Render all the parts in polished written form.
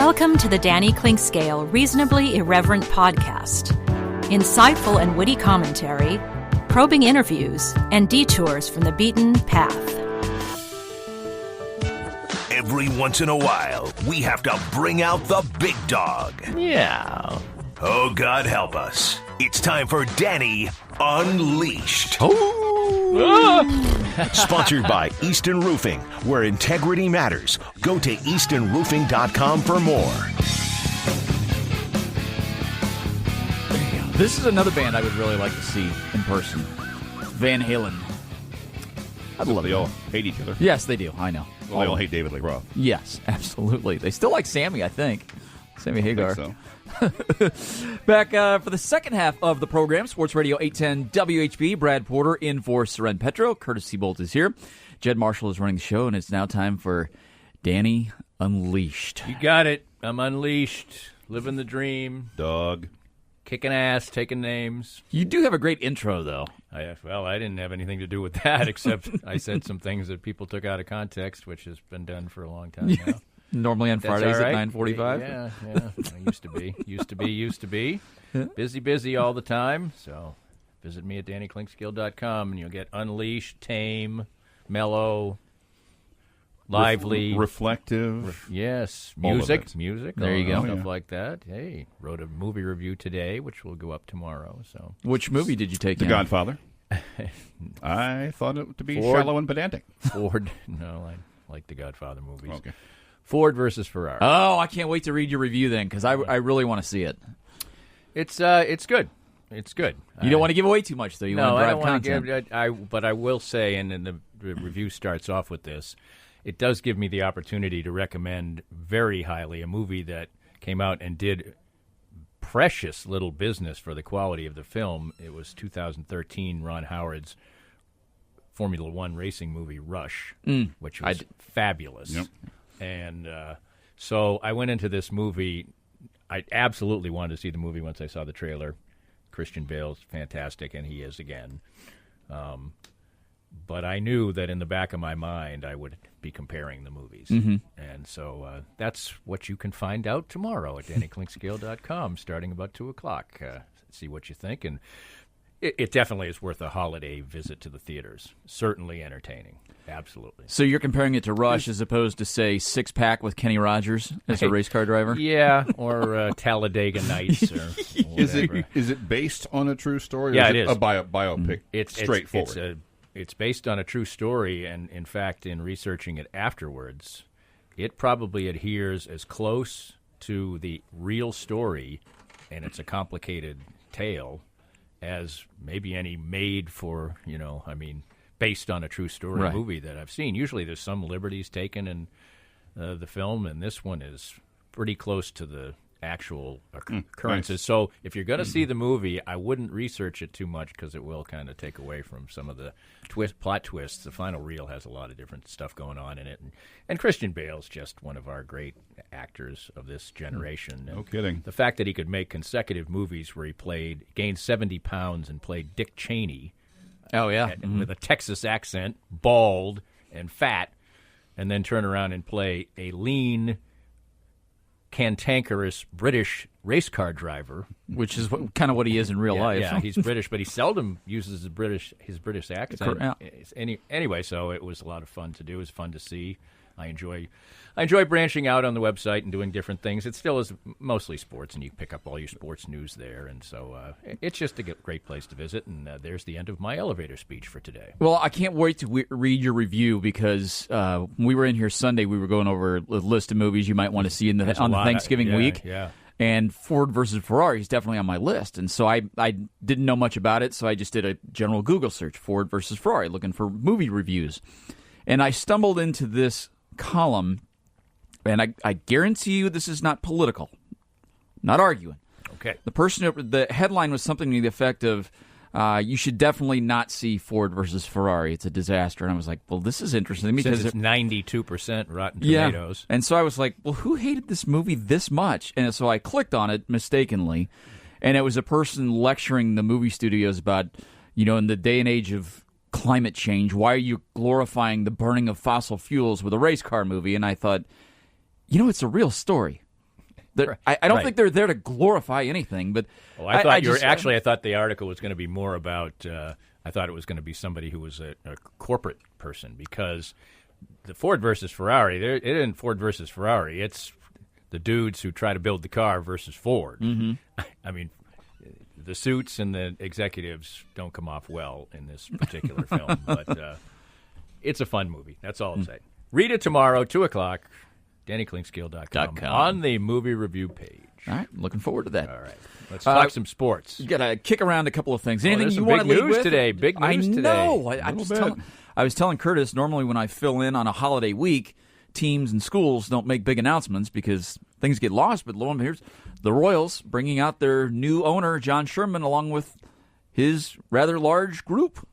Welcome to the Danny Clinkscale Reasonably Irreverent podcast. Insightful and witty commentary, probing interviews, and detours from the beaten path. Every once in a while, we have to bring out the big dog. Yeah. Oh, God help us. It's time for Danny Unleashed. Sponsored by Easton Roofing, where integrity matters. Go to eastonroofing.com for more. This is another band I would really like to see in person. Van Halen. I'd love. They all hate each other. Yes, they do. I know. Well, they all hate David Lee Roth. Yes, absolutely. They still like Sammy, I think. Sammy Hagar. I think so. Back for the second half of the program, Sports Radio 810 WHB. Brad Porter in for Soren Petro. Curtis Seabolt is here. Jed Marshall is running the show, and it's now time for Danny Unleashed. You got it. I'm unleashed. Living the dream. Dog. Kicking ass, taking names. You do have a great intro, though. I didn't have anything to do with that, except I said some things that people took out of context, which has been done for a long time now. Normally on Fridays right. at 9:45. Yeah. I used to be. Busy all the time. So visit me at DannyClinkskill.com, and you'll get unleashed, tame, mellow, lively, reflective. Yes, All of music. it. There you go. Stuff like that. Hey, wrote a movie review today, which will go up tomorrow. So, Which movie did you take The in? Godfather. I thought it to be Ford. shallow and pedantic. Ford. No, I like the Godfather movies. Okay. Ford versus Ferrari. Oh, I can't wait to read your review then, because I really want to see it. It's good. It's good. You don't want to give away too much, though. You want to I drive don't want content. to give. But I will say, and then the review starts off with this. It does give me the opportunity to recommend very highly a movie that came out and did precious little business for the quality of the film. It was 2013 Ron Howard's Formula One racing movie Rush, which was fabulous. Yep. And so I went into this movie. I absolutely wanted to see the movie once I saw the trailer. Christian Bale's fantastic, and he is again. But I knew that in the back of my mind I would be comparing the movies. Mm-hmm. And so that's what you can find out tomorrow at DannyClinkskill.com starting about 2 o'clock. See what you think. And it definitely is worth a holiday visit to the theaters. Certainly entertaining. Absolutely. So you're comparing it to Rush as opposed to, say, Six Pack with Kenny Rogers as a race car driver? Yeah, or Talladega Nights or whatever. Is it based on a true story? Yeah, or it is. A biopic. It's straightforward. It's based on a true story, and in fact, in researching it afterwards, it probably adheres as close to the real story, and it's a complicated tale, as maybe any made for, based on a true story movie that I've seen. Usually there's some liberties taken in the film, and this one is pretty close to the actual occurrences. Nice. So if you're going to see the movie, I wouldn't research it too much because it will kind of take away from some of the plot twists. The final reel has a lot of different stuff going on in it. And Christian Bale's just one of our great actors of this generation. No kidding. The fact that he could make consecutive movies where he gained 70 pounds and played Dick Cheney. Oh, yeah. With a Texas accent, bald and fat, and then turn around and play a lean, cantankerous British race car driver, Which is kind of what he is in real life. Yeah, he's British, but he seldom uses his British accent. Yeah. Anyway, so it was a lot of fun to do. It was fun to see. I enjoy branching out on the website and doing different things. It still is mostly sports, and you pick up all your sports news there. And so it's just a great place to visit. And there's the end of my elevator speech for today. Well, I can't wait to read your review because when we were in here Sunday, we were going over a list of movies you might want to see on the Thanksgiving week. Yeah. And Ford versus Ferrari is definitely on my list. And so I didn't know much about it, so I just did a general Google search, Ford versus Ferrari, looking for movie reviews. And I stumbled into this column, and I guarantee you this is not political. Not arguing. Okay. The headline was something to the effect of, you should definitely not see Ford versus Ferrari. It's a disaster. And I was like, well, this is interesting. Since it's 92% Rotten Tomatoes. And so I was like, well, who hated this movie this much? And so I clicked on it mistakenly, and it was a person lecturing the movie studios about, in the day and age of climate change, why are you glorifying the burning of fossil fuels with a race car movie? And I thought, it's a real story. I don't think they're there to glorify anything. But I thought the article was going to be more about. I thought it was going to be somebody who was a corporate person, because the Ford versus Ferrari. It isn't Ford versus Ferrari. It's the dudes who try to build the car versus Ford. Mm-hmm. I mean, the suits and the executives don't come off well in this particular film, but it's a fun movie. That's all I'll say. Read it tomorrow, 2:00, DannyKlingscale.com, on the movie review page. All right, looking forward to that. All right, let's talk some sports. You got to kick around a couple of things. Anything you want to lead with today? Big news today. I was telling Curtis, normally when I fill in on a holiday week, teams and schools don't make big announcements because things get lost. But lo and behold, here's the Royals bringing out their new owner, John Sherman, along with his rather large group.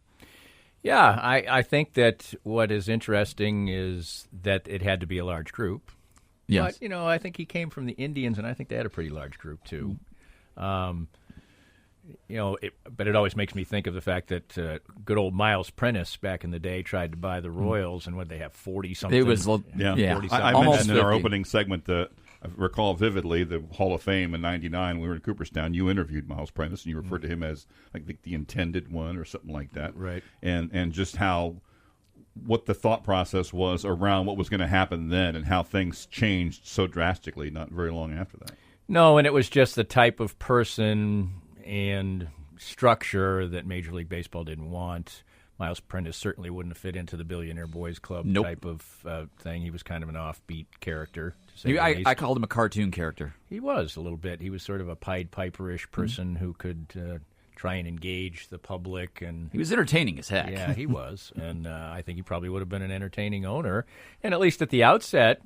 Yeah, I think that what is interesting is that it had to be a large group. Yes. But, I think he came from the Indians, and I think they had a pretty large group, too. But it always makes me think of the fact that good old Miles Prentice back in the day tried to buy the Royals, and what they have 40-something. It was, 40-something. I almost mentioned in our 50. opening segment that I recall vividly the Hall of Fame in '99. We were in Cooperstown. You interviewed Miles Prentice, and you referred to him as, I think, the intended one or something like that. Right. And just what the thought process was around what was going to happen then, and how things changed so drastically not very long after that. No, and it was just the type of person and structure that Major League Baseball didn't want. Miles Prentice certainly wouldn't have fit into the Billionaire Boys Club type of thing. He was kind of an offbeat character. I called him a cartoon character. He was a little bit. He was sort of a Pied Piper-ish person who could try and engage the public. And he was entertaining as heck. Yeah, he was. And I think he probably would have been an entertaining owner. And at least at the outset,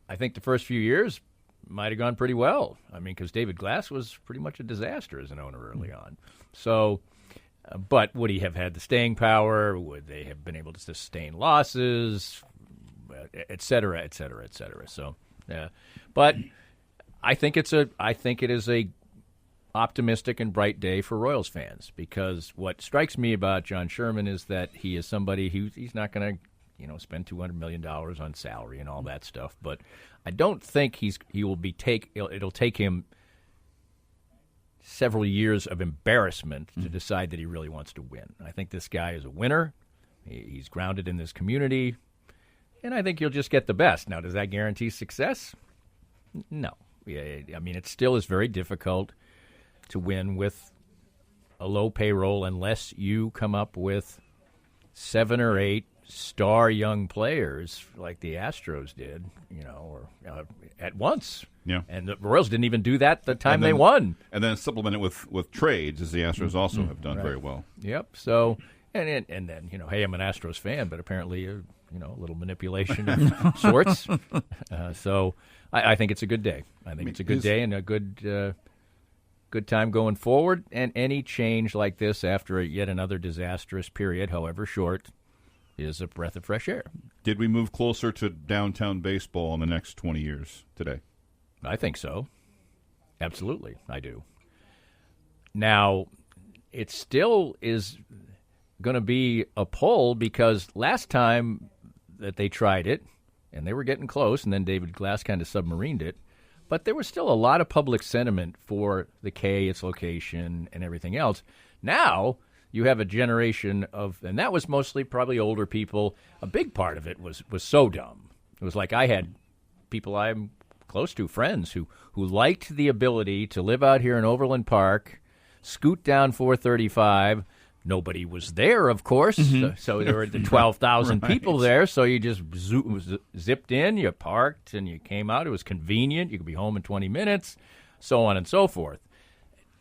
I think the first few years might have gone pretty well. I mean, because David Glass was pretty much a disaster as an owner early on. So... but would he have had the staying power? Would they have been able to sustain losses, et cetera, et cetera, et cetera? So, but I think it is a optimistic and bright day for Royals fans, because what strikes me about John Sherman is that he is somebody he's not going to spend $200 million on salary and all that stuff. But I don't think it'll take him several years of embarrassment to decide that he really wants to win. I think this guy is a winner. He's grounded in this community, and I think you'll just get the best. Now, does that guarantee success? No. I mean, it still is very difficult to win with a low payroll unless you come up with 7 or 8 star young players like the Astros did, at once. Yeah. And the Royals didn't even do that the time they won. And then supplement it with trades, as the Astros also have done very well. Yep. So, and then, hey, I'm an Astros fan, but apparently, a little manipulation of sorts. So I think it's a good day. I think it's a good day and a good time going forward. And any change like this after yet another disastrous period, however short, is a breath of fresh air. Did we move closer to downtown baseball in the next 20 years today? I think so. Absolutely, I do. Now, it still is going to be a pull, because last time that they tried it, and they were getting close, and then David Glass kind of submarined it, but there was still a lot of public sentiment for the K, its location, and everything else. Now, you have a generation of, and that was mostly probably older people. A big part of it was so dumb. It was like I had people I'm close to, friends, who liked the ability to live out here in Overland Park, scoot down 435. Nobody was there, of course, so there were 12,000 people there, so you just zipped in, you parked, and you came out. It was convenient. You could be home in 20 minutes, so on and so forth.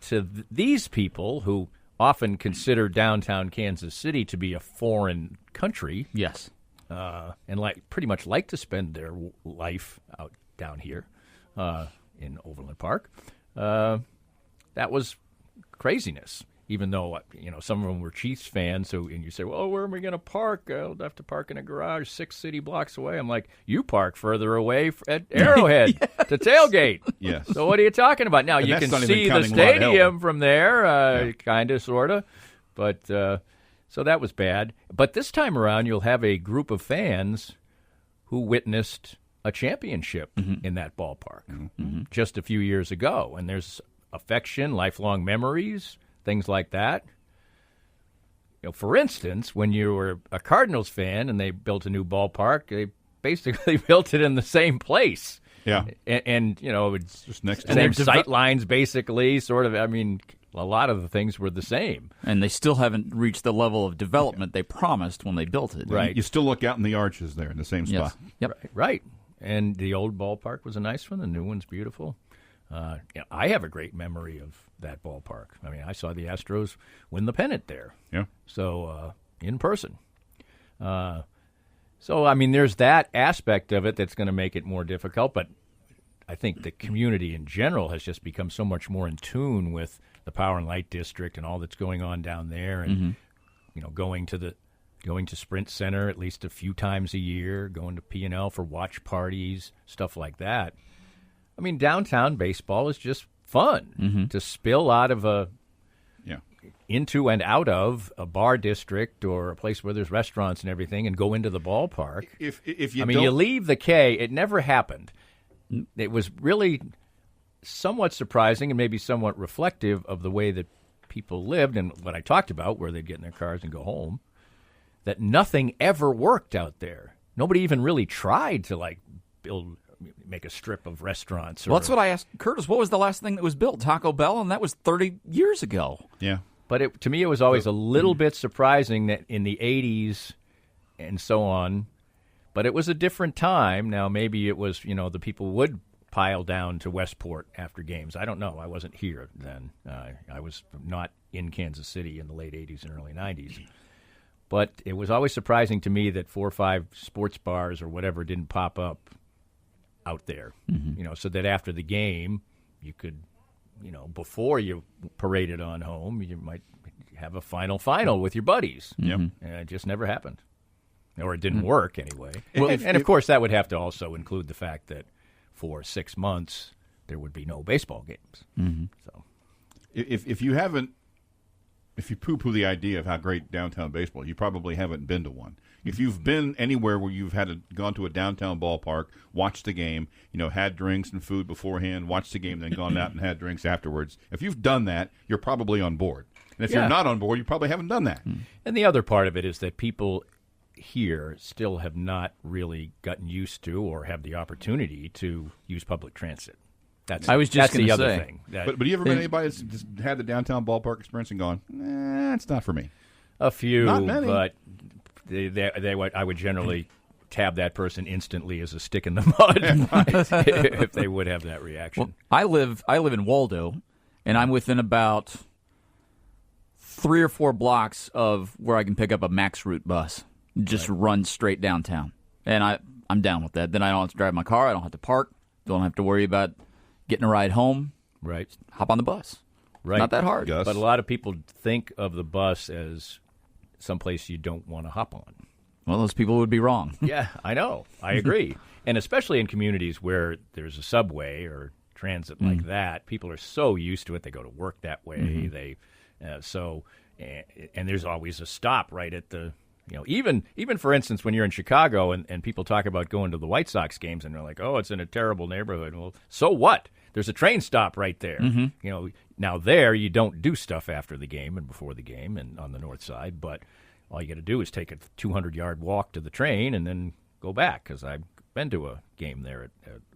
To these people who often consider downtown Kansas City to be a foreign country. Yes. And pretty much like to spend their life out down here in Overland Park. That was craziness, even though, some of them were Chiefs fans. So, and you say, well, where am I going to park? I'll have to park in a garage 6 city blocks away. I'm like, you park further away at Arrowhead to tailgate. Yes. So what are you talking about? Now, you can see the stadium from there, kind of, sort of. But so that was bad. But this time around, you'll have a group of fans who witnessed a championship in that ballpark just a few years ago. And there's affection, lifelong memories, things like that. For instance, when you were a Cardinals fan and they built a new ballpark, they basically built it in the same place. Yeah. And it's just next to same sight lines, basically, sort of. I mean, a lot of the things were the same. And they still haven't reached the level of development they promised when they built it. Right. You still look out in the arches there in the same spot. Yes. Yep. Right. And the old ballpark was a nice one. The new one's beautiful. I have a great memory of that ballpark. I mean, I saw the Astros win the pennant there. Yeah. So, in person. So, I mean, there's that aspect of it that's going to make it more difficult. But I think the community in general has just become so much more in tune with the Power and Light District and all that's going on down there. And, going to Sprint Center at least a few times a year, going to P&L for watch parties, stuff like that. I mean, downtown baseball is just fun to spill out of into and out of a bar district or a place where there's restaurants and everything and go into the ballpark. If you leave the K, it never happened. It was really somewhat surprising and maybe somewhat reflective of the way that people lived and what I talked about, where they'd get in their cars and go home, that nothing ever worked out there. Nobody even really tried to, make a strip of restaurants. Well, that's what I asked Curtis. What was the last thing that was built? Taco Bell, and that was 30 years ago. Yeah. But to me, it was always a little bit surprising that in the 80s and so on, but it was a different time. Now, maybe it was, the people would pile down to Westport after games. I don't know. I wasn't here then. I was not in Kansas City in the late 80s and early 90s. But it was always surprising to me that 4 or 5 sports bars or whatever didn't pop up out there, so that after the game you could, before you paraded on home, you might have a final with your buddies. Yep. And it just never happened. Or it didn't work anyway. Well, and of course, that would have to also include the fact that for 6 months there would be no baseball games. So, if you poo-poo the idea of how great downtown baseball, you probably haven't been to one. If you've been anywhere where you've gone to a downtown ballpark, watched the game, had drinks and food beforehand, watched the game, then gone out and had drinks afterwards, if you've done that, you're probably on board. And if you're not on board, you probably haven't done that. And the other part of it is that people here still have not really gotten used to or have the opportunity to use public transit. I was just the other say. thing. But you ever met anybody that's just had the downtown ballpark experience and gone, it's not for me? A few, not many. But I would generally tab that person instantly as a stick in the mud if they would have that reaction. Well, I live in Waldo, and I'm within about 3 or 4 blocks of where I can pick up a Max route bus, just run straight downtown, and I'm down with that. Then I don't have to drive my car. I don't have to park. Don't have to worry about getting a ride home. Right. Hop on the bus. Right. Not that hard. Gus. But a lot of people think of the bus as someplace you don't want to hop on. Well, those people would be wrong. Yeah, I know. I agree. And especially in communities where there's a subway or transit like that, people are so used to it. They go to work that way. And there's always a stop right at the, even for instance, when you're in Chicago and people talk about going to the White Sox games and they're like, oh, it's in a terrible neighborhood. Well, so what? There's a train stop right there. Now there you don't do stuff after the game and before the game and on the north side, but all you got to do is take a 200-yard walk to the train and then go back, because I've been to a game there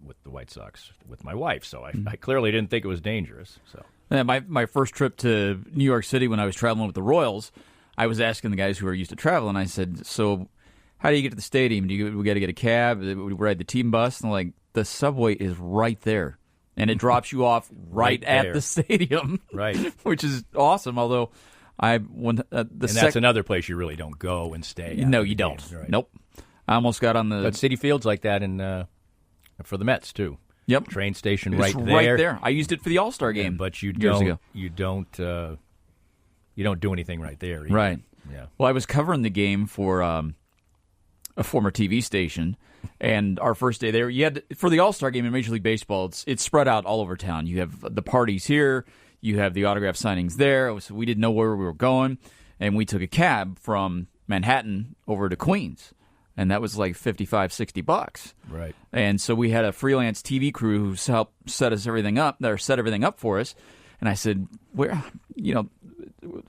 with the White Sox with my wife, so I clearly didn't think it was dangerous. So yeah, my first trip to New York City when I was traveling with the Royals, I was asking the guys who are used to travel, and I said, so how do you get to the stadium? We got to get a cab? We ride the team bus? And like, the subway is right there. And it drops you off right at the stadium, right? Which is awesome. Although that's another place you really don't go and stay. No, you don't. Right? Nope. I almost got on the. But Citi Field's like that for the Mets too. Yep. Train station it's right right there. I used it for the All-Star game, but you don't do anything right there either. Right. Yeah. Well, I was covering the game for a former TV station. And our first day there, for the All-Star game in Major League Baseball, it's spread out all over town. You have the parties here, you have the autograph signings there. So we didn't know where we were going, and we took a cab from Manhattan over to Queens. and that was like $55-$60. Right. And so we had a freelance TV crew who helped set everything up for us. And I said, "Where,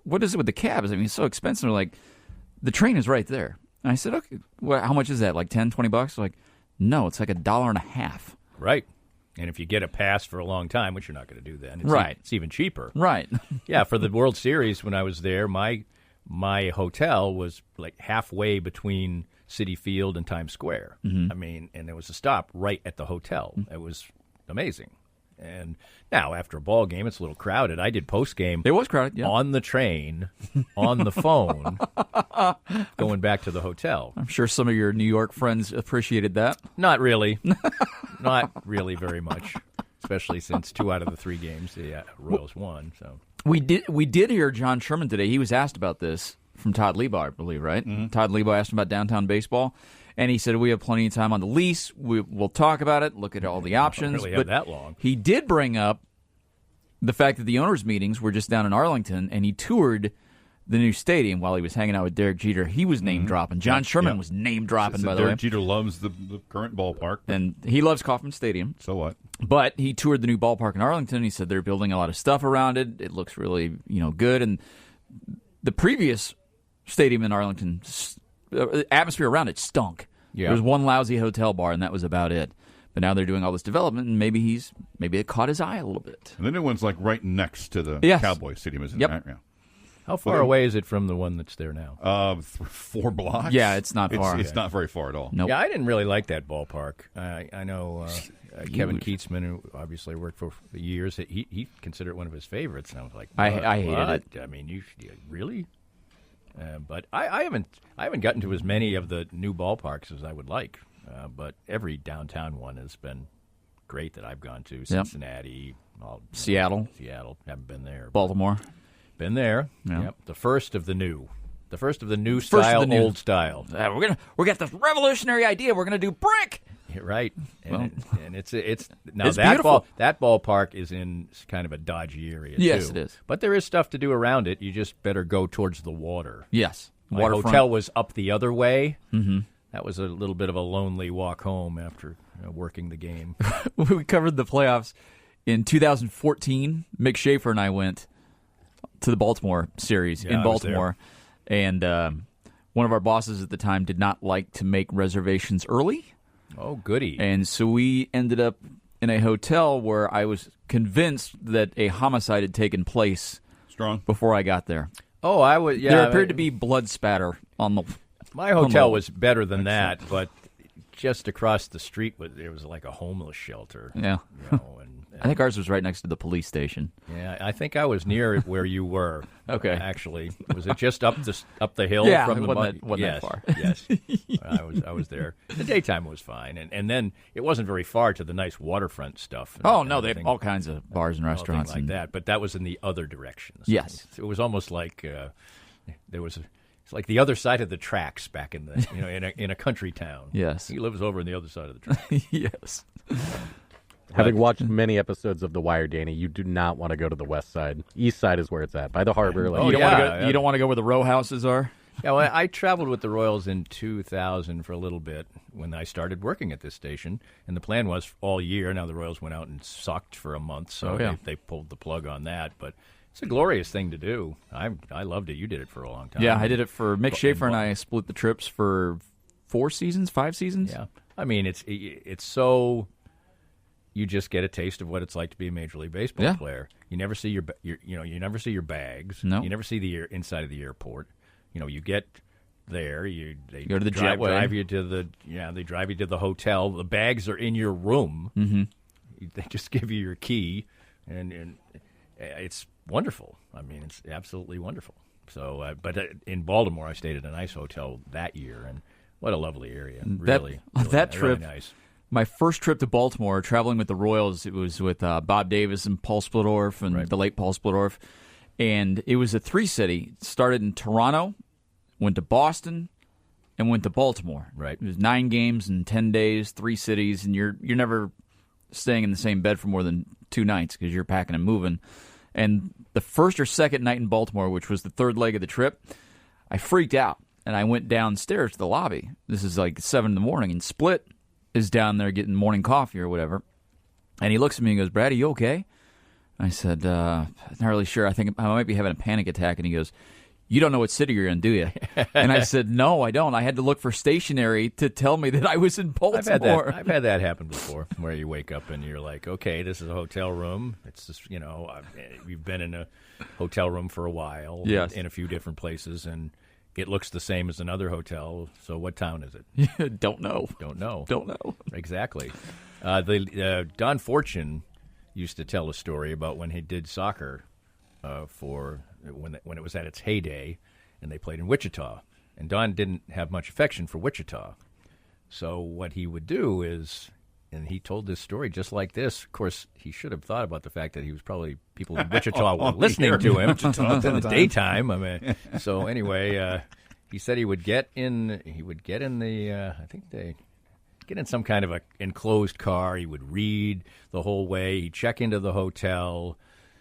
what is it with the cabs? I mean, it's so expensive." They're like, "The train is right there." And I said, "Okay, how much is that? Like $10-$20?" They're like, "No, it's like $1.50." Right. And if you get a pass for a long time, which you're not going to do then, it's even cheaper. Right. Yeah, for the World Series when I was there, my hotel was like halfway between Citi Field and Times Square. Mm-hmm. I mean, and there was a stop right at the hotel. It was amazing. And now, after a ball game, it's a little crowded. I did post game. It was crowded, yeah. On the train, on the phone, going back to the hotel. I'm sure some of your New York friends appreciated that. Not really. Not really very much, especially since 2 out of the 3 games the Royals won. So we did hear John Sherman today. He was asked about this from Todd Lebo, I believe, right? Mm-hmm. Todd Lebo asked him about downtown baseball. And he said, we have plenty of time on the lease. We'll talk about it, look at all the options. Don't really have that long. He did bring up the fact that the owners' meetings were just down in Arlington, and he toured the new stadium while he was hanging out with Derek Jeter. He was name-dropping. John Sherman was name-dropping, by the way. Derek Jeter loves the current ballpark. And he loves Kauffman Stadium. So what? But he toured the new ballpark in Arlington. He said they're building a lot of stuff around it. It looks really, good. And the previous stadium in Arlington, the atmosphere around it stunk. Yeah. There was one lousy hotel bar, and that was about it. But now they're doing all this development, and maybe it caught his eye a little bit. And the new one's like right next to the Cowboys Stadium, isn't it? Yep. Yeah. How far away is it from the one that's there now? 4 blocks. Yeah, it's not far. It's not very far at all. Nope. Yeah, I didn't really like that ballpark. I know Kevin Keatsman, who obviously worked for years, he considered it one of his favorites, and I was like, I hated it. I mean, you really? But I haven't gotten to as many of the new ballparks as I would like. But every downtown one has been great that I've gone to. Cincinnati, Seattle, haven't been there. Baltimore, been there. Yeah. Yep. The first of the new style, old style. We got this revolutionary idea. We're gonna do brick. Right, and it's now it's that beautiful. That ballpark is in kind of a dodgy area. Yes, too. it is. But there is stuff to do around it. You just better go towards the water. Yes, My waterfront. hotel was up the other way. Mm-hmm. That was a little bit of a lonely walk home after working the game. We covered the playoffs in 2014. Mick Schaefer and I went to the Baltimore series in Baltimore, and one of our bosses at the time did not like to make reservations early. Oh, goody. And so we ended up in a hotel where I was convinced that a homicide had taken place before I got there. Oh, I was. Yeah, there appeared to be blood spatter on the. My hotel was better than that, but just across the street, there was like a homeless shelter. Yeah. I think ours was right next to the police station. Yeah, I think I was near where you were. Okay. Actually, was it just up the hill? Yeah, from it the wasn't that far. Yes, I was there. The daytime was fine, and then it wasn't very far to the nice waterfront stuff. Oh no, they have all kinds of bars and restaurants like that. But that was in the other directions. Yes, it was almost like there was. It's like the other side of the tracks back in the in a country town. Yes, he lives over on the other side of the tracks. Yes. Having watched many episodes of The Wire, Danny, you do not want to go to the west side. East side is where it's at, by the harbor. You don't want to go where the row houses are? Yeah, well, I traveled with the Royals in 2000 for a little bit when I started working at this station, and the plan was all year. Now the Royals went out and sucked for a month, so they pulled the plug on that. But it's a glorious thing to do. I loved it. You did it for a long time. Yeah, I did it for Mick Schaefer, and I split the trips for 5 seasons. Yeah, I mean it's so. You just get a taste of what it's like to be a Major League Baseball player. You never see you never see your bags. No. You never see the inside of the airport. You get there. They go to the jetway. They drive you to the hotel. The bags are in your room. Mm-hmm. They just give you your key, and it's wonderful. I mean, it's absolutely wonderful. So, but in Baltimore, I stayed at a nice hotel that year, and what a lovely area. Really trip. Really nice. My first trip to Baltimore, traveling with the Royals, it was with Bob Davis and Paul Splittorff and the late Paul Splittorff. And it was a 3-city. It started in Toronto, went to Boston, and went to Baltimore. Right. It was 9 games in 10 days, 3 cities, and you're never staying in the same bed for more than 2 nights because you're packing and moving. And the first or second night in Baltimore, which was the third leg of the trip, I freaked out. and I went downstairs to the lobby. This is like 7 in the morning, and Split is down there getting morning coffee or whatever. And he looks at me and goes, "Brad, are you okay?" I said, "Not really sure. I think I might be having a panic attack." And he goes, "You don't know what city you're in, do you?" And I said, "No, I don't. I had to look for stationery to tell me that I was in Baltimore." I've had that happen before, where you wake up and you're like, "Okay, this is a hotel room. It's just, you've been in a hotel room for a while, yes, in a few different places, and it looks the same as another hotel. So what town is it?" Don't know. Don't know. Don't know. Exactly. Don Fortune used to tell a story about when he did soccer when it was at its heyday, and they played in Wichita. And Don didn't have much affection for Wichita. So what he would do is, and he told this story just like this. Of course, he should have thought about the fact that he was probably people in Wichita were listening to him in the daytime. I mean, so anyway, he said he would get in. He would get in the. I think they. Get in some kind of a enclosed car. He would read the whole way. He'd check into the hotel.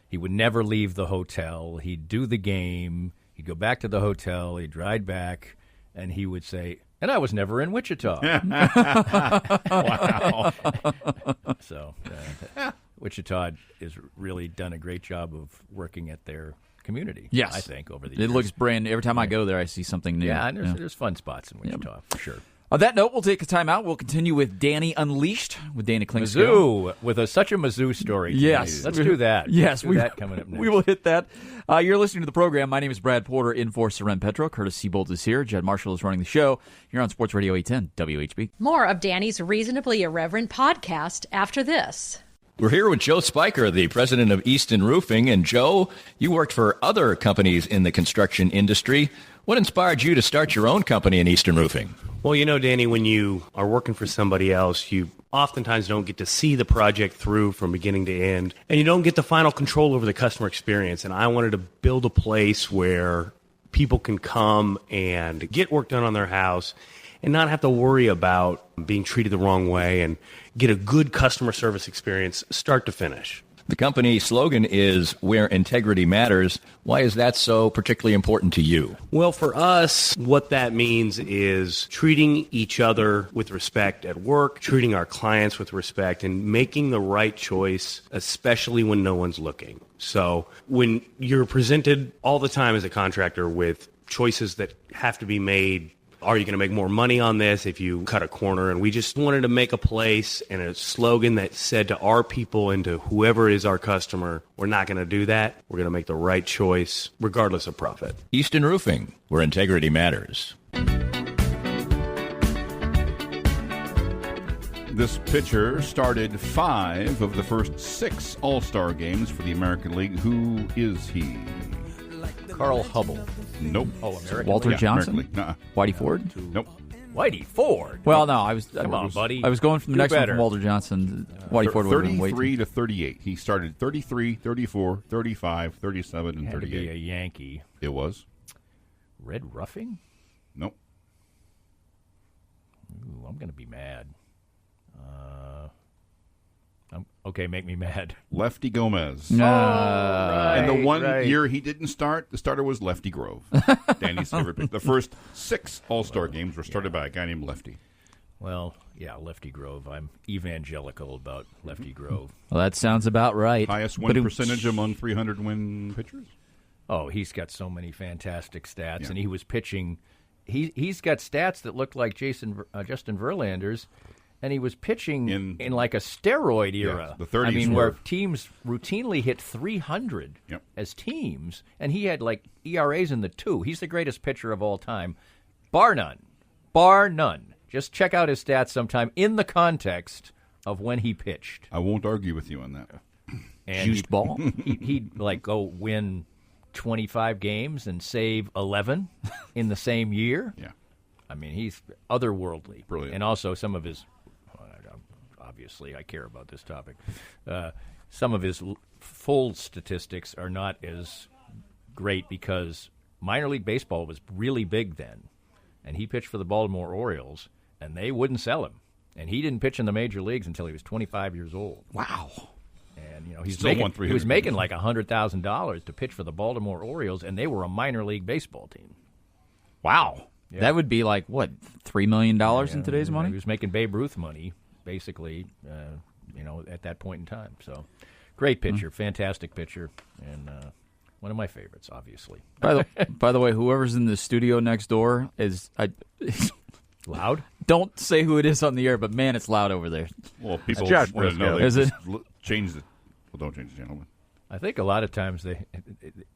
He would never leave the hotel. He'd do the game. He'd go back to the hotel. He'd ride back, and he would say, "And I was never in Wichita." Wow. So Wichita has really done a great job of working at their community. Yes. I think, over the years. It looks brand new. Every time I go there, I see something new. Yeah, and there's fun spots in Wichita, for sure. On that note, we'll take a time out. We'll continue with Danny Unleashed with Danny Klingscale. Mizzou, with such a Mizzou story. Yes. Let's do that. Yes. Let's do that coming up next. We will hit that. You're listening to the program. My name is Brad Porter, in for Soren Petro. Curtis Seabold is here. Judd Marshall is running the show. You're on Sports Radio 810 WHB. More of Danny's Reasonably Irreverent podcast after this. We're here with Joe Spiker, the president of Easton Roofing. And Joe, you worked for other companies in the construction industry. What inspired you to start your own company in Easton Roofing? Well, Danny, when you are working for somebody else, you oftentimes don't get to see the project through from beginning to end, and you don't get the final control over the customer experience. And I wanted to build a place where people can come and get work done on their house and not have to worry about being treated the wrong way and get a good customer service experience start to finish. The company slogan is "Where Integrity Matters." Why is that so particularly important to you? Well, for us, what that means is treating each other with respect at work, treating our clients with respect, and making the right choice, especially when no one's looking. So when you're presented all the time as a contractor with choices that have to be made, are you going to make more money on this if you cut a corner? And we just wanted to make a place and a slogan that said to our people and to whoever is our customer, we're not going to do that. We're going to make the right choice regardless of profit. Easton Roofing, where integrity matters. This pitcher started 5 of the first 6 All-Star games for the American League. Who is he? Carl Hubble. Nope. Oh, American Walter League. Johnson? American League. Nuh-uh. Whitey Ford? Nope. Whitey Ford. Well, no, I was. Come on, buddy. I was going from the Do next better. one from Walter Johnson. Whitey Ford would have been way 33 to 38. He started 33, 34, 35, 37, and Had to be a 38. Yankee. It was? Red Ruffing? Nope. Ooh, I'm going to be mad. Okay, make me mad. Lefty Gomez. Right, And the one right. year he didn't start, the starter was Lefty Grove. Danny's favorite pick. The first 6 All-Star games were started by a guy named Lefty. Well, yeah, Lefty Grove. I'm evangelical about Lefty Grove. Well, that sounds about right. Highest But win percentage among 300-win pitchers? Oh, he's got so many fantastic stats, Yeah. and he was pitching. He's got stats that look like Justin Verlander's, and he was pitching in like a steroid era. the 30s I mean, were. where teams routinely hit 300 Yep. as teams, and he had like ERAs in the 2. He's the greatest pitcher of all time, bar none. Bar none. Just check out his stats sometime in the context of when he pitched. I won't argue with you on that. And Juiced ball. He'd like go win 25 games and save 11 in the same year. Yeah. I mean, he's otherworldly. Brilliant. And also some of his, obviously I care about this topic, some of his full statistics are not as great because minor league baseball was really big then. And he pitched for the Baltimore Orioles, and they wouldn't sell him. And he didn't pitch in the major leagues until he was 25 years old. Wow. And he Still won he 300 was making games. like $100,000 to pitch for the Baltimore Orioles, and they were a minor league baseball team. Wow. Yeah. That would be like, what, $3 million in today's money? He was making Babe Ruth money, basically, at that point in time. So, great pitcher, fantastic pitcher, and one of my favorites, obviously. By the way, whoever's in the studio next door is loud. Don't say who it is on the air, but man, it's loud over there. Well, people Josh want to know. They Is it? change the. Well, don't change the channel. I think a lot of times they're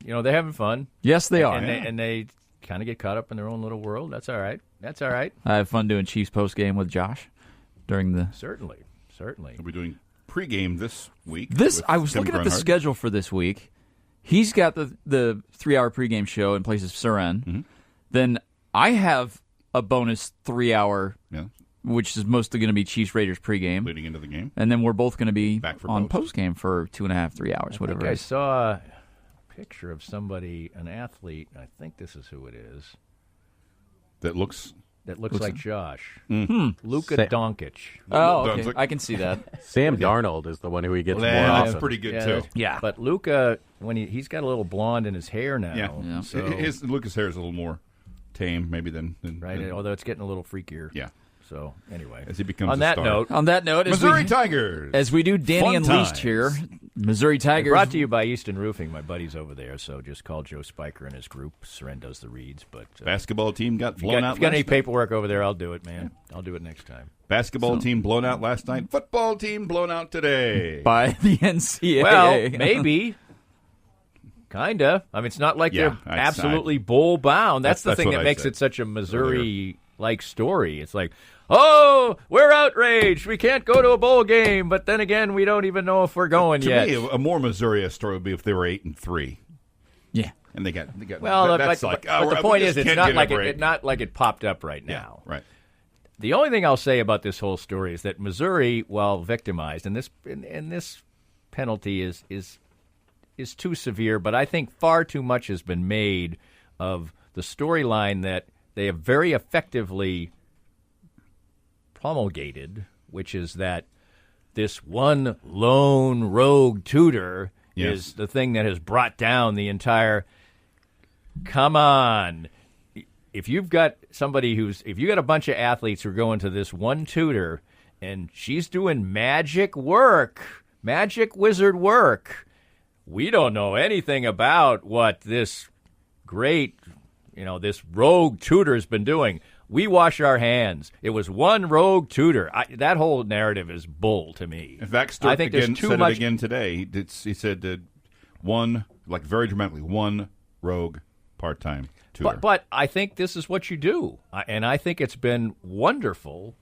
having fun. Yes, they are. And they kind of get caught up in their own little world. That's all right. I have fun doing Chiefs post game with Josh during the. Certainly. We'll be doing pregame this week. I was looking at the schedule for this week. He's got the 3-hour pregame show in place of Soren. Mm-hmm. Then I have a bonus 3-hour, which is mostly going to be Chiefs Raiders pregame, leading into the game, and then we're both going to be back for on postgame for 2.5-3 hours, whatever. I saw a picture of somebody, an athlete. I think this is who it is. That looks like Josh. Luka Doncic. Oh, okay. I can see that. Sam Darnold is the one who he gets more that's often. pretty good too. Yeah, but Luka, when he's got a little blonde in his hair now. Yeah. So, Lucas' hair is a little more tame, maybe than right. Although it's getting a little freakier. Yeah. So anyway, as he becomes on that star. note, Missouri Tigers. As we do Danny Fun Unleashed times. here, Missouri Tigers. Brought to you by Easton Roofing. My buddy's over there, so just call Joe Spiker and his group. Soren does the reads, but basketball team got blown out. If you got any paperwork over there, I'll do it, man. I'll do it next time. Basketball team blown out last night. Football team blown out today by the NCAA. Well, maybe. Kinda. I mean, it's not like they're absolutely bowl bound. That's the thing that makes it such a Missouri-like story. It's like, oh, we're outraged. We can't go to a bowl game, but then again, we don't even know if we're going yet. To me, a more Missouri story would be if they were 8-3. Yeah, and they got. Well, that's but the point is, it's not like it popped up right now. Right. The only thing I'll say about this whole story is that Missouri, while victimized, and this penalty is too severe, but I think far too much has been made of the storyline that they have very effectively promulgated, which is that this one lone rogue tutor is the thing that has brought down the entire. Come on. If you've got if you got a bunch of athletes who are going to this one tutor and she's doing magic wizard work, we don't know anything about what this great, this rogue tutor's been doing. We wash our hands. It was one rogue tutor. That whole narrative is bull to me. In fact, Stewart said it again today. He said that very dramatically, one rogue part-time tutor. But I think this is what you do. And I think it's been wonderful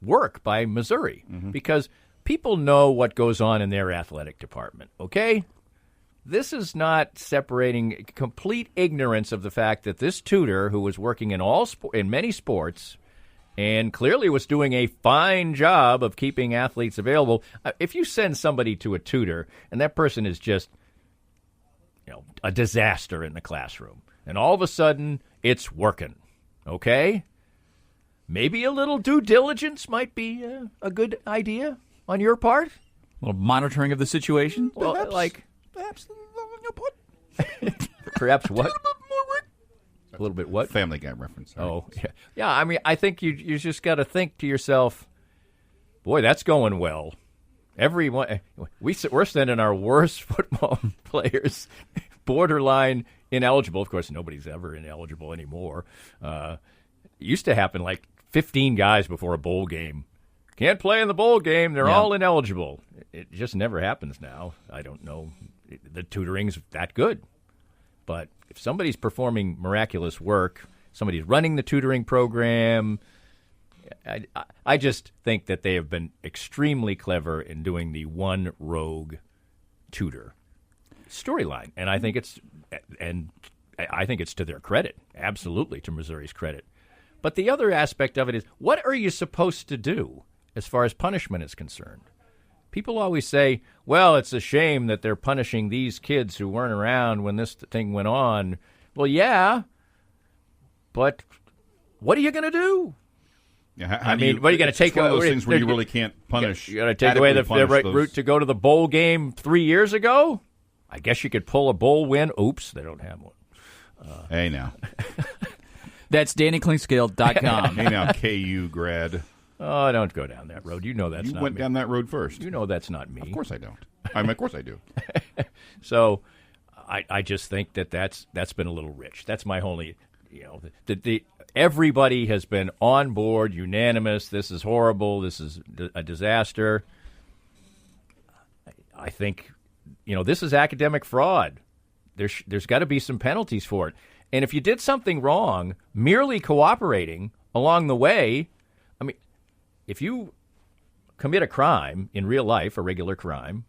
work by Missouri because people know what goes on in their athletic department, okay? This is not separating complete ignorance of the fact that this tutor, who was working in many sports and clearly was doing a fine job of keeping athletes available. If you send somebody to a tutor and that person is just a disaster in the classroom, and all of a sudden it's working, okay? Maybe a little due diligence might be a good idea on your part. A little monitoring of the situation. Well, perhaps perhaps what? A little bit what? Family Guy reference. Sorry. Oh, yeah. Yeah, I mean, I think you just got to think to yourself, boy, that's going well. We're sending our worst football players borderline ineligible. Of course, nobody's ever ineligible anymore. It used to happen like 15 guys before a bowl game. Can't play in the bowl game. They're all ineligible. It just never happens now. I don't know. The tutoring's that good. But if somebody's performing miraculous work, somebody's running the tutoring program, I just think that they have been extremely clever in doing the one rogue tutor storyline. And I think it's to their credit, absolutely to Missouri's credit. But the other aspect of it is, what are you supposed to do as far as punishment is concerned? People always say, well, it's a shame that they're punishing these kids who weren't around when this thing went on. Well, yeah, but what are you going to do? Yeah, what are you going to take? One of those things where you really can't punish. You got to take away the right route to go to the bowl game 3 years ago? I guess you could pull a bowl win. Oops, they don't have one. Hey, now. That's DannyClingscale.com. Hey now, KU grad. Oh, don't go down that road. You know that's You not went me. down that road first. You know that's not me. Of course I don't. Of course I do. So I just think that's been a little rich. That's my only, everybody has been on board, unanimous. This is horrible. This is a disaster. I think, this is academic fraud. There's got to be some penalties for it. And if you did something wrong, merely cooperating along the way, if you commit a crime in real life, a regular crime,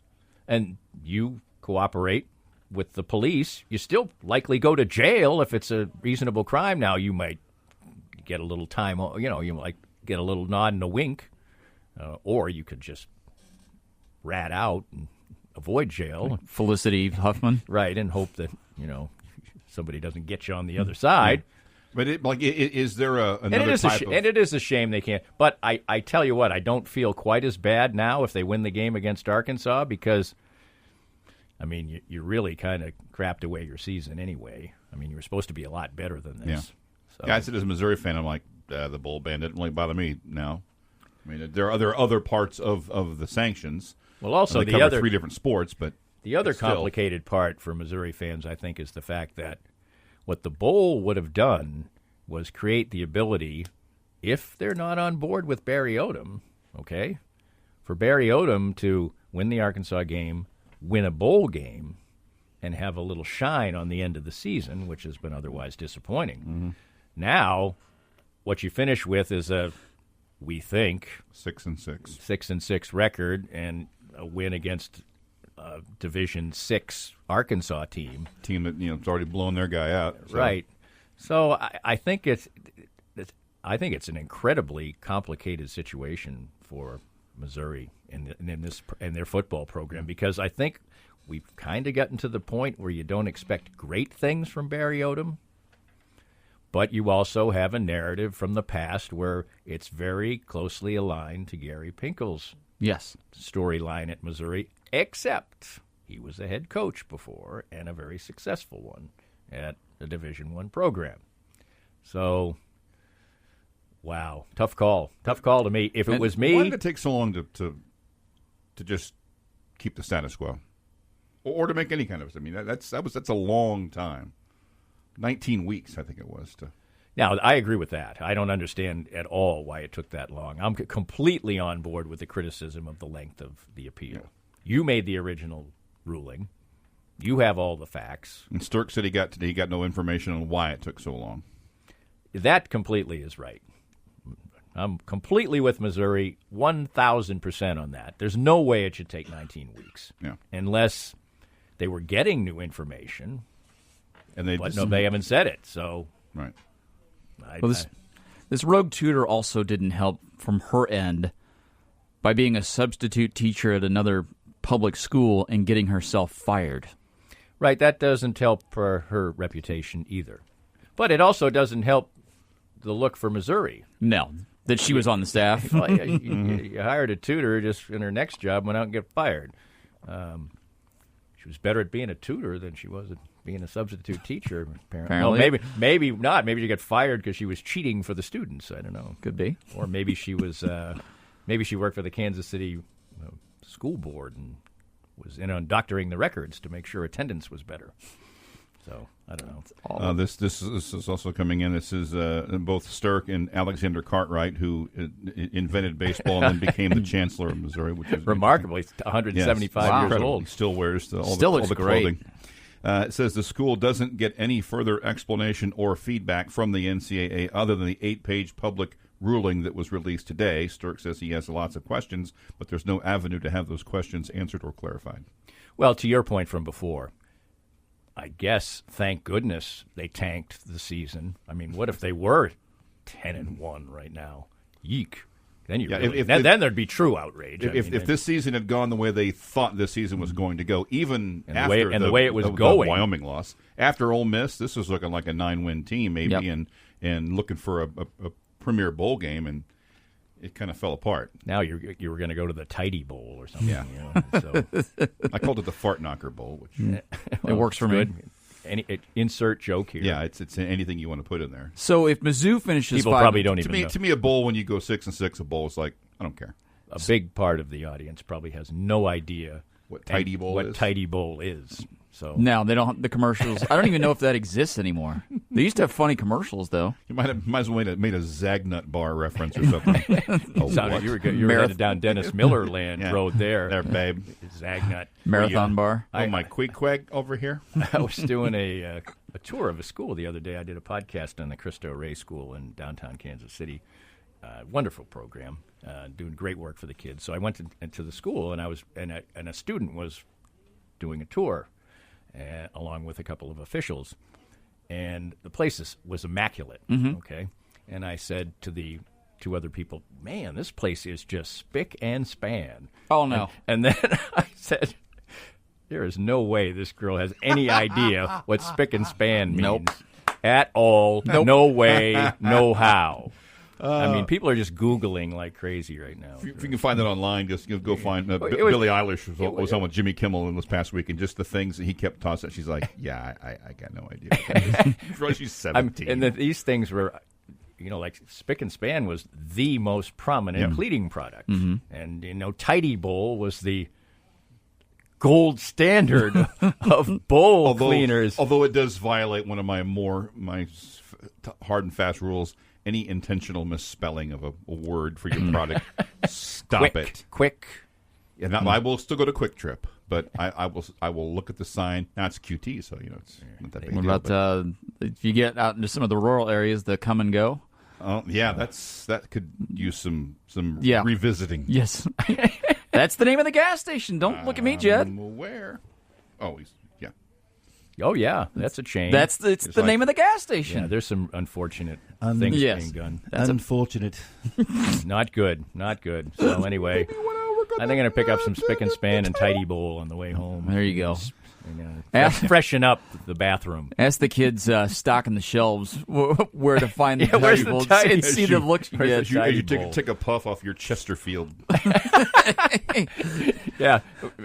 and you cooperate with the police, you still likely go to jail if it's a reasonable crime. Now, you might get a little time, you might get a little nod and a wink, or you could just rat out and avoid jail. Felicity Huffman. Right, and hope that, somebody doesn't get you on the other side. But is there another type of... And it is a shame they can't. But I tell you what, I don't feel quite as bad now if they win the game against Arkansas because, you really kind of crapped away your season anyway. You were supposed to be a lot better than this. Yeah. So. Yeah, I said as a Missouri fan, I'm like, the bowl ban didn't really bother me now. There are other parts of the sanctions. Well, also they the cover other 3 different sports, but the other complicated part for Missouri fans, I think, is the fact that what the bowl would have done was create the ability, if they're not on board with Barry Odom, okay, for Barry Odom to win the Arkansas game, win a bowl game, and have a little shine on the end of the season, which has been otherwise disappointing. Mm-hmm. Now, what you finish with is we think 6-6, 6-6 record and a win against Division 6 Arkansas team that it's already blown their guy out. So. Right. So I think it's an incredibly complicated situation for Missouri in their football program because I think we've kind of gotten to the point where you don't expect great things from Barry Odom, but you also have a narrative from the past where it's very closely aligned to Gary Pinkel's storyline at Missouri, except he was a head coach before and a very successful one at a Division I program. So, wow, tough call to me. If it was me, why did it take so long to just keep the status quo, or to make any kind of? That's a long time. 19 weeks, I think it was. Now, I agree with that. I don't understand at all why it took that long. I'm completely on board with the criticism of the length of the appeal. Yeah. You made the original ruling. You have all the facts. And Sturck said he got no information on why it took so long. That completely is right. I'm completely with Missouri, 1,000% on that. There's no way it should take 19 weeks. Yeah. Unless they were getting new information. And they haven't said it. So, right. This rogue tutor also didn't help from her end by being a substitute teacher at another public school and getting herself fired. Right, that doesn't help for her reputation either. But it also doesn't help the look for Missouri. No, that she was on the staff. Well, you hired a tutor just in her next job, went out and get fired. She was better at being a tutor than she was at being a substitute teacher, apparently. Well, maybe not. Maybe she got fired because she was cheating for the students. I don't know. Could be. Or maybe she was. Maybe she worked for the Kansas City school board and was in on doctoring the records to make sure attendance was better. So I don't know. This is also coming in. This is both Sturck and Alexander Cartwright, who invented baseball and then became the chancellor of Missouri, which is remarkable. He's 175 years old. He still wears all the great. clothing. It says the school doesn't get any further explanation or feedback from the NCAA other than the 8-page public ruling that was released today. Sturck says he has lots of questions, but there's no avenue to have those questions answered or clarified. Well, to your point from before, I guess, thank goodness they tanked the season. I mean, what if they were 10-1 right now? Yeek. Then then there'd be true outrage. If this season had gone the way they thought this season was going to go, even after the way it was the Wyoming loss, after Ole Miss, this was looking like a 9-win team maybe, and looking for a premier bowl game, and it kind of fell apart. Now you were going to go to the Tidy Bowl or something. Yeah. So. I called it the Fart Knocker Bowl, which it works for me. insert joke here. Yeah, it's anything you want to put in there. So if Mizzou finishes People 5, probably don't even know. To me, a bowl when you go 6-6, a bowl is like, I don't care. A big part of the audience probably has no idea What tidy bowl is. What tidy bowl is. So no, they don't have the commercials. I don't even know if that exists anymore. They used to have funny commercials, though. You might as well made a Zagnut bar reference or something. You were headed down Dennis Miller Land Road there. There, babe. Zagnut. Marathon bar. My Queequeg over here. I was doing a tour of a school the other day. I did a podcast on the Cristo Rey School in downtown Kansas City. Wonderful program, doing great work for the kids. So I went to the school, and a student was doing a tour, along with a couple of officials, and the place was immaculate. Mm-hmm. Okay, and I said to the two other people, "Man, this place is just spick and span." Oh no! And then I said, "There is no way this girl has any idea what spick and span means Nope. at all. Nope. No way, no how." I mean, people are just Googling like crazy right now. If you can find that online, just go find Billie Eilish was on with Jimmy Kimmel in this past week, and just the things that he kept tossing. She's like, "Yeah, I got no idea." She's 17. These things were, like spick and span was the most prominent cleaning product, and tidy bowl was the gold standard of bowl cleaners. Although it does violate one of my hard and fast rules. Any intentional misspelling of a word for your product, stop it. Quick. Yeah, I will still go to Quick Trip, but I will look at the sign. Now it's QT, so it's not that big. What about if you get out into some of the rural areas, the Come and Go? Oh yeah, that could use some revisiting. Yes, that's the name of the gas station. Don't look at me, Jed. I'm aware. Oh, yeah. Oh yeah, that's a chain. It's the name of the gas station. Yeah, there's some unfortunate things being done. That's unfortunate. Not good. So anyway, I think I'm going to pick up some spick and span and tidy bowl on the way home. There you go. Freshen up the bathroom. Ask the kids stocking the shelves where to find the tidy bowls and see the looks you get. As you take a puff off your Chesterfield. Yeah,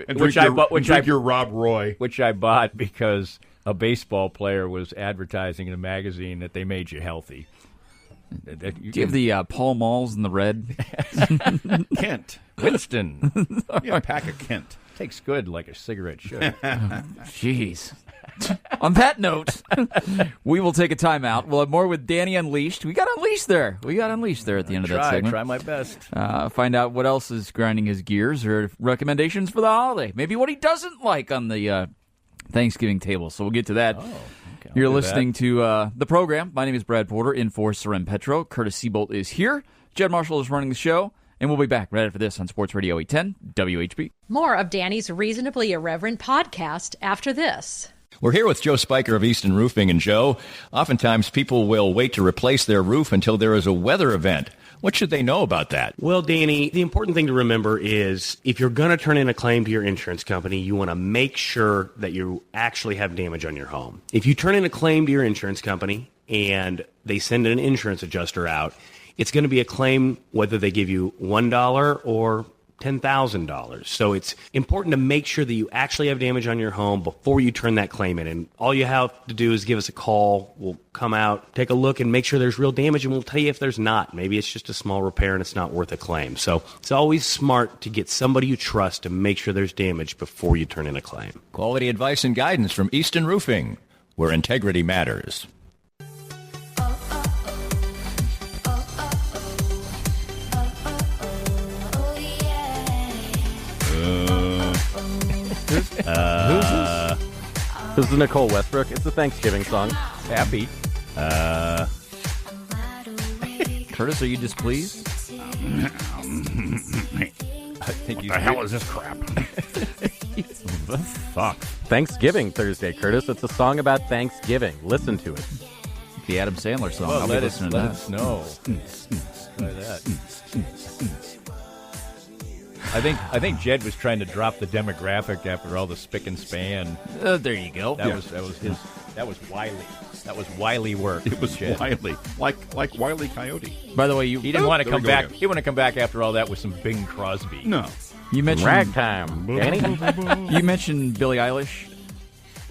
and drink your Rob Roy. Which I bought because a baseball player was advertising in a magazine that they made you healthy. Do you have the Pall Malls in the red? Kent. Winston. Yeah, pack of Kent. Tastes good like a cigarette should. Jeez. On that note, we will take a timeout. We'll have more with Danny Unleashed. We got Unleashed there at the end of that segment. Try my best. Find out what else is grinding his gears or recommendations for the holiday. Maybe what he doesn't like on the Thanksgiving table. So we'll get to that. Okay, You're listening to the program. My name is Brad Porter, in for Soren Petro. Curtis Seabolt is here. Jed Marshall is running the show. And we'll be back right after this on Sports Radio 810 WHB. More of Danny's Reasonably Irreverent podcast after this. We're here with Joe Spiker of Easton Roofing. And Joe, oftentimes people will wait to replace their roof until there is a weather event. What should they know about that? Well, Danny, the important thing to remember is if you're going to turn in a claim to your insurance company, you want to make sure that you actually have damage on your home. If you turn in a claim to your insurance company and they send an insurance adjuster out, it's going to be a claim whether they give you $1 or $10,000. So it's important to make sure that you actually have damage on your home before you turn that claim in. And all you have to do is give us a call. We'll come out, take a look, and make sure there's real damage, and we'll tell you if there's not. Maybe it's just a small repair and it's not worth a claim. So it's always smart to get somebody you trust to make sure there's damage before you turn in a claim. Quality advice and guidance from Easton Roofing, where integrity matters. Who's this? This is Nicole Westbrook. It's a Thanksgiving song. Happy. Curtis, are you displeased? I think what the hell is this crap? The fuck? Thanksgiving Thursday, Curtis. It's a song about Thanksgiving. Listen to it. The Adam Sandler song. Well, I'll be listening to that. Let it snow. Try that. I think Jed was trying to drop the demographic after all the spick and span. There you go. That was wily. That was wily work. It was Jed. wily, like Wile E. Coyote. By the way, he didn't want to come back. He didn't want to come back after all that with some Bing Crosby. No, you mentioned ragtime, Danny. You mentioned Billie Eilish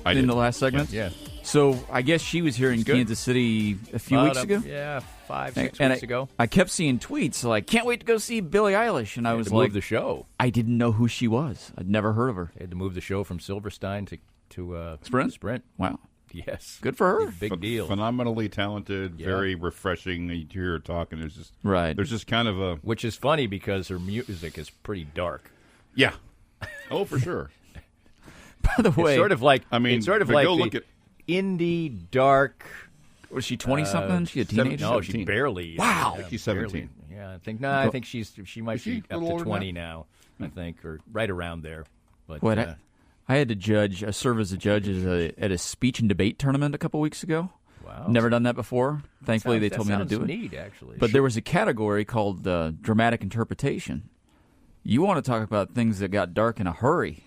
in the last segment. Yeah. So I guess she was here in Kansas City a few weeks ago. Yeah, 5-6 and weeks ago. I kept seeing tweets like, "Can't wait to go see Billie Eilish," and I was like, "Move the show." I didn't know who she was. I'd never heard of her. They had to move the show from Silverstein to Sprint. Wow. Yes. Good for her. Big deal. Phenomenally talented, very refreshing. You hear her talking. There's just There's just kind of a which is funny because her music is pretty dark. Yeah. Oh, for sure. By the way, it's sort of like go look at indie dark. Was she 20-something? She a teenager? No, she barely. Wow. I think she's 17. Barely. Yeah, I think she might be up to 20 now. I think, or right around there. But what? I had to serve as a judge at a speech and debate tournament a couple weeks ago. Wow. Never done that before. Thankfully, they told me how to do it. Neat, actually. But there was a category called dramatic interpretation. You want to talk about things that got dark in a hurry.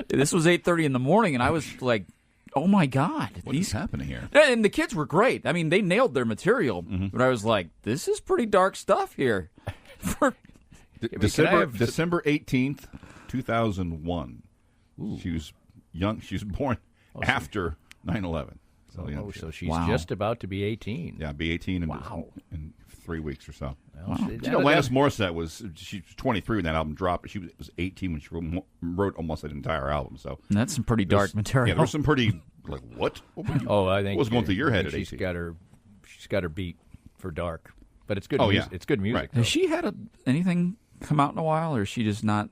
This was 8:30 in the morning, and I was like, oh, my God. What is happening here? And the kids were great. I mean, they nailed their material. But I was like, this is pretty dark stuff here. December 18th, 2001. Ooh. She was young. She was born after 9/11. So she's just about to be 18. Yeah, be 18 in 3 weeks or so. Well, Alanis Morissette she was 23 when that album dropped, but she was 18 when she wrote almost an entire album. So that's some pretty dark material. Yeah, there's some pretty like what? I think what's going through your head? She's got her beat for dark, but it's good. Yeah. It's good music. Right. Has she had anything come out in a while, or is she just not?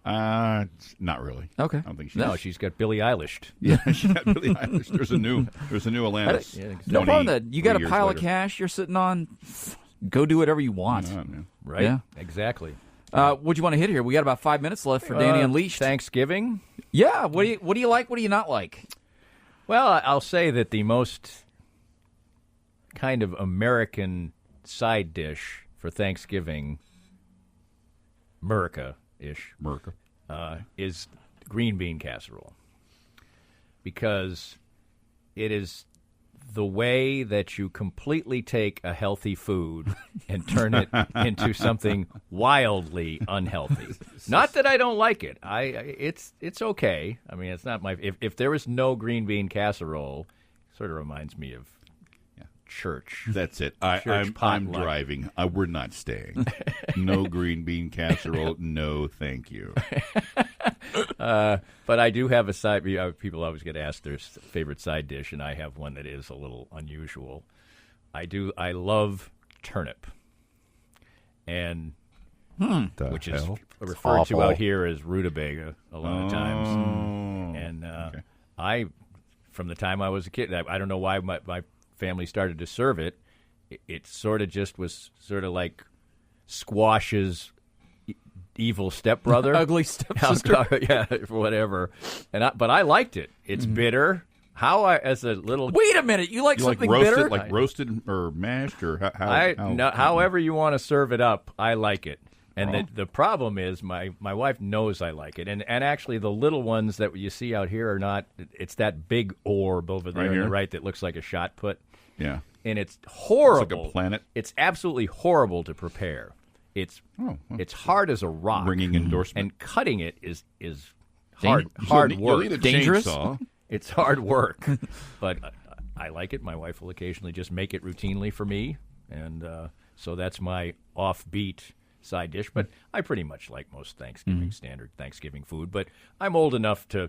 Not really. Okay. I don't think she's got Billie Eilish. Yeah, she got Billie Eilish. There's a new Alanis. No problem. That you got a pile of cash you're sitting on. Go do whatever you want. Right. Yeah. Exactly. What do you want to hit here? We got about 5 minutes left for Danny Unleashed. Thanksgiving. Yeah. What do you like? What do you not like? Well, I'll say that the most kind of American side dish for Thanksgiving, America-ish, is green bean casserole. Because it is the way that you completely take a healthy food and turn it into something wildly unhealthy. Not that I don't like it. It's okay. I mean, it's not my. If there was no green bean casserole, it sort of reminds me of church. That's it. I'm driving. We're not staying. No green bean casserole. No, thank you. But I do have a side. People always get asked their favorite side dish, and I have one that is a little unusual. I love turnip, and which is referred to out here as rutabaga a lot of times. And I, from the time I was a kid, I don't know why my family started to serve it. It sort of just was sort of like squash's evil stepbrother, ugly stepsister, yeah, whatever. But I liked it. It's bitter. As a little wait a minute, you like something roasted, bitter, like roasted or mashed, or however you want to serve it up. I like it. And the problem is my wife knows I like it. And actually the little ones that you see out here are not. It's that big orb over there on the right that looks like a shot put. Yeah. And it's horrible. It's like a planet. It's absolutely horrible to prepare. It's hard as a rock. Ringing endorsement. And cutting it is hard work. You'll need a dangerous. Chainsaw. It's hard work. But I like it. My wife will occasionally just make it routinely for me. And so that's my offbeat side dish. But I pretty much like most standard Thanksgiving food. But I'm old enough to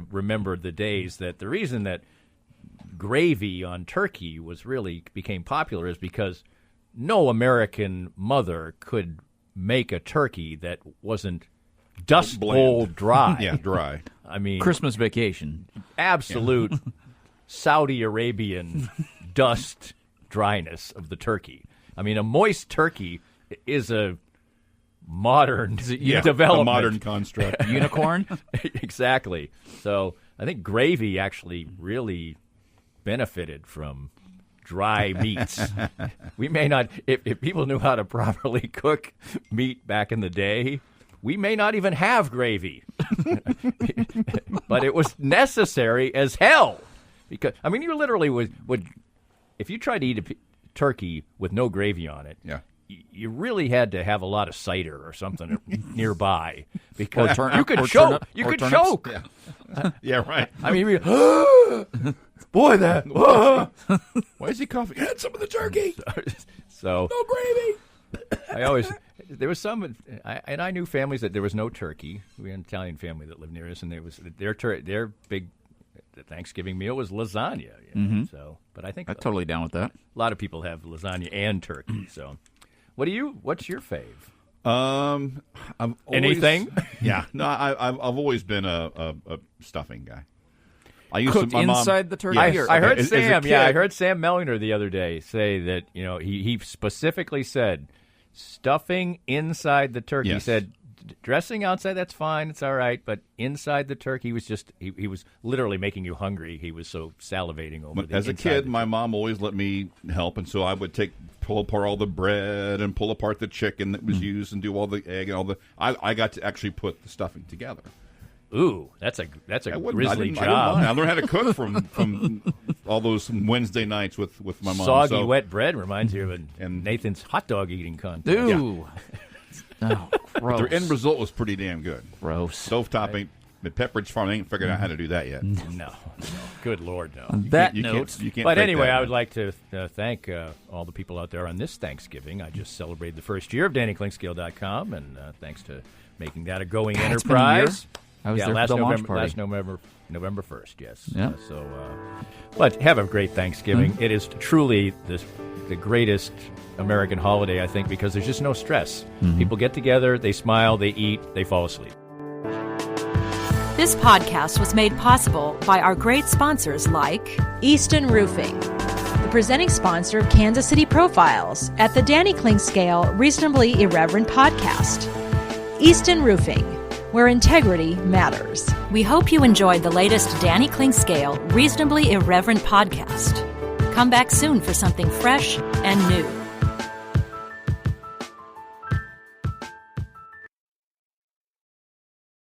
remember the days that the reason that gravy on turkey became popular is because no American mother could make a turkey that wasn't Dust Bowl dry. Yeah, dry. I mean, Christmas Vacation. Absolute Saudi Arabian dust dryness of the turkey. I mean, a moist turkey is a modern development. A modern construct. Unicorn? Exactly. So I think gravy actually really benefited from dry meats. We may not, if people knew how to properly cook meat back in the day, we may not even have gravy. But it was necessary as hell. Because, I mean, you literally would if you tried to eat a turkey with no gravy on it, you really had to have a lot of cider or something nearby because Or you could or choke. turnip- You or could turnips. choke. Yeah, right. I mean, boy, that. Why is he coughing? Had some of the turkey. So No gravy. I always there was some, and I knew families that there was no turkey. We had an Italian family that lived near us, and there was their big Thanksgiving meal was lasagna. You know? So, but I think I'm totally down with that. a lot of people have lasagna and turkey. So, what's your fave? I've always, Anything? Yeah. No, I've always been a stuffing guy. I used Cooked to, my mom- inside the turkey? Yes. I heard As a Sam. kid- Yeah, I heard Sam Melliner the other day say that he specifically said stuffing inside the turkey. Yes. He said dressing outside, that's fine, it's all right, but inside the turkey was just he was literally making you hungry. He was so salivating over the As a inside kid, the my mom always let me help, and so I would pull apart all the bread and pull apart the chicken that was used and do all the egg and all the. I got to actually put the stuffing together. Ooh, that's a grisly job. I learned how to cook from all those Wednesday nights with my mom. Soggy So- wet bread reminds you of And- Nathan's hot dog eating contest. Ooh. Oh, gross. The end result was pretty damn good. Gross. Stovetop ain't. The Pepperidge Farm ain't figured out how to do that yet. No, good Lord, no. On that You can't- note, you can't But fake anyway, that. I would like to thank all the people out there on this Thanksgiving. I just celebrated the first year of DannyKlingscale.com, and thanks to making that a going It's been a year. enterprise. I was there for last the launch November, party. last November 1st, yes. Yeah. But have a great Thanksgiving. It is truly the greatest American holiday, I think, because there's just no stress. People get together, they smile, they eat, they fall asleep. This podcast was made possible by our great sponsors like Easton Roofing, the presenting sponsor of Kansas City Profiles at the Danny Klingscale Reasonably Irreverent podcast. Easton Roofing, where integrity matters. We hope you enjoyed the latest Danny Klingscale Reasonably Irreverent podcast. Come back soon for something fresh and new.